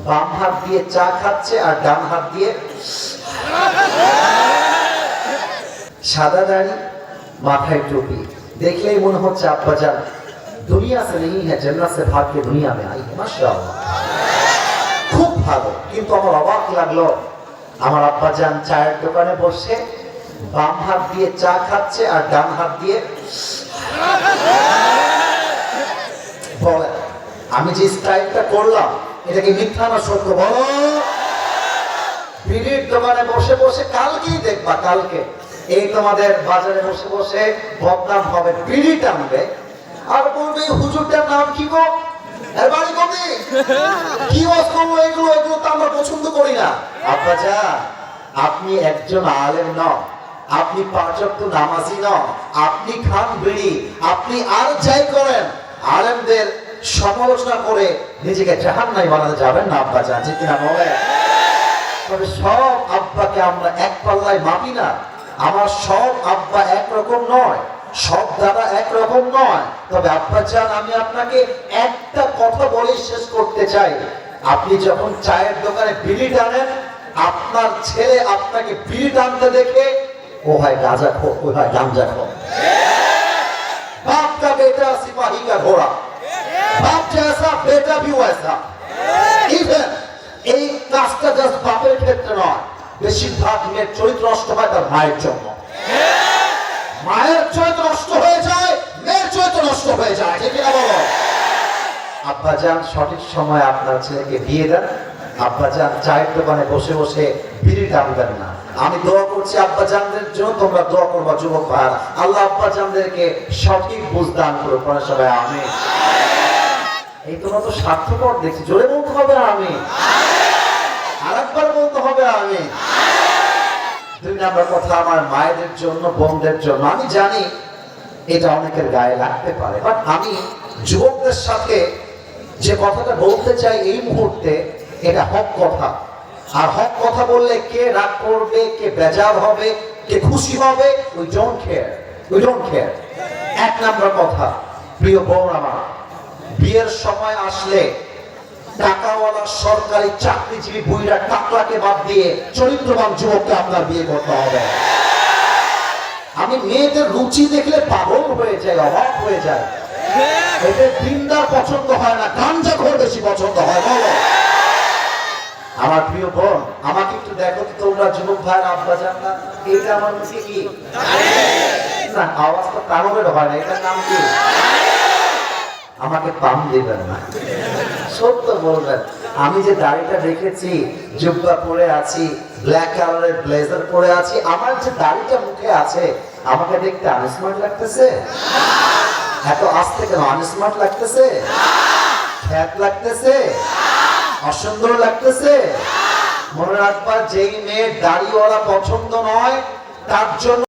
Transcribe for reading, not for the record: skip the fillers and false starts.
বাম হাত দিয়ে চা খাচ্ছে আর ডান হাত দিয়ে সাদা দাড়ি, মাথায় টুপি, দেখলেই মনে হচ্ছে আব্বাজান দুনিয়া সে নেই হ্যাঁ জান্নাত সে ভাগ কে দুনিয়া মে আই। মাশাআল্লাহ, খুব ভালো। কিন্তু আমার অবাক লাগলো, আমার আব্বাজান চায়ের দোকানে বসে বাম হাত দিয়ে চা খাচ্ছে আর ডান হাত দিয়ে বলে, আমি যে স্টাইলটা করলাম এটা কি মিথ্যা না সত্য বলো? বিড়ির দোকানে বসে বসে কালকেই দেখবা, কালকে এই তোমাদের বাজারে বসে বসে বদনাম হবে, বিড়ি টানবে আর বলবে হুজুরটার নাম কি গো, এর বাড়ি কবি, কি ওয়াজ করলো, এগুলো এগুলো তো আমরা পছন্দ করি না। আব্বাজান, আপনি একজন আলেম নন, আপনি পাঁচ ওয়াক্ত নামাজি নন, আপনি খান বিড়ি, আপনি আর যাই করেন আলেমদের সমালোচনা করে নিজেকে জাহান্নামী বানাতে যাবেন না আব্বাজান, ঠিক কিনা বলে? তবে সব আব্বাকে আমরা এক পাল্লায় মাপি না। আমার সব আব্বা একরকম নয়, সব দাদা একরকম নয়। তবে আব্বাজান, আমি আপনাকে একটা কথা বলে শেষ করতে চাই। আপনি যখন চায়ের দোকানে বিড়ি টানেন, আপনার ছেলে আপনাকে বিড়ি টানতে দেখে ও হয় গাঁজাখোর, ও হয় গাঁজাখোর। बाप का बेटा सिपाही का घोड़ा, बाप जैसा बेटा भी वैसा। इवन এই কাজটা জাস্ট বাপের ক্ষেত্রে নয়, বেশিরভাগ মেয়ের চরিত্র নষ্ট হয় তার মায়ের জন্য। মায়ের চরিত্র নষ্ট হয়ে যায়, মেয়ের চরিত্র নষ্ট হয়ে যায়, ঠিক না বলো? আব্বাজান, সঠিক সময় আপনার ছেলেকে বিয়ে দেন। আব্বাজান চায়ের দোকানে বসে বসে বিড়ি টানবেন না। আমি দোয়া করছি আব্বাজানদের জন্য, তোমরা দোয়া করবা যুবক ভাইরা, আল্লাহ আব্বাজানদেরকে সঠিক বুঝ দান করুন। পরে সবাই আমিন। এই তোমরা তো স্বার্থপর দেখছি, জোরে বলতে হবে আমি, আরেকবার বলতে হবে আমি। দুই নাম্বার কথা আমার মায়েদের জন্য, বোনদের জন্য। আমি জানি এটা অনেকের গায়ে লাগতে পারে, বাট আমি যুবকদের সাথে যে কথাটা বলতে চাই এই মুহূর্তে, এটা হক কথা। আর হক কথা বললে কে রাগ করবে, কে বেজার হবে, কে খুশি হবে, we don't care, we don't care. এক নাম্বার কথা, প্রিয় বোন আমার, বিয়ের সময় আসলে টাকাওয়ালা সরকারি চাকরিজীবী বুইরা টাকলাকে বাদ দিয়ে চরিত্রবান যুবককে আপনার বিয়ে করতে হবে। আমি মেয়েদের রুচি দেখলে পাগল হয়ে যায়, অবাক হয়ে যায়। এদের দিনদার পছন্দ হয় না, গাঞ্জাখোর বেশি পছন্দ হয়। বলো আমার প্রিয় বোন, আমাকে একটু দেখো তো তোমরা যুবক ভাইয়ের আব্বাজান না, এইটা আমার মুখে কি না, আওয়াজটা তারবের হয় না, এটার নাম কি? আমাকে পাম দিবেন না, সত্য বলবেন। আমি যে দাড়িটা রেখেছি, জুব্বা পরে আছি, ব্ল্যাক কালারের ব্লেজার পরে আছি, আমার যে দাড়িটা মুখে আছে, আমাকে দেখতে আনস্মার্ট লাগতেছে? এত আস্তে কেন আনস্মার্ট লাগতেছে? খ্যাত লাগতেছে? অসুন্দর লাগতেছে? মনে রাখবা, যেই মেয়ে দাড়িওয়ালা পছন্দ নয় তার জন্য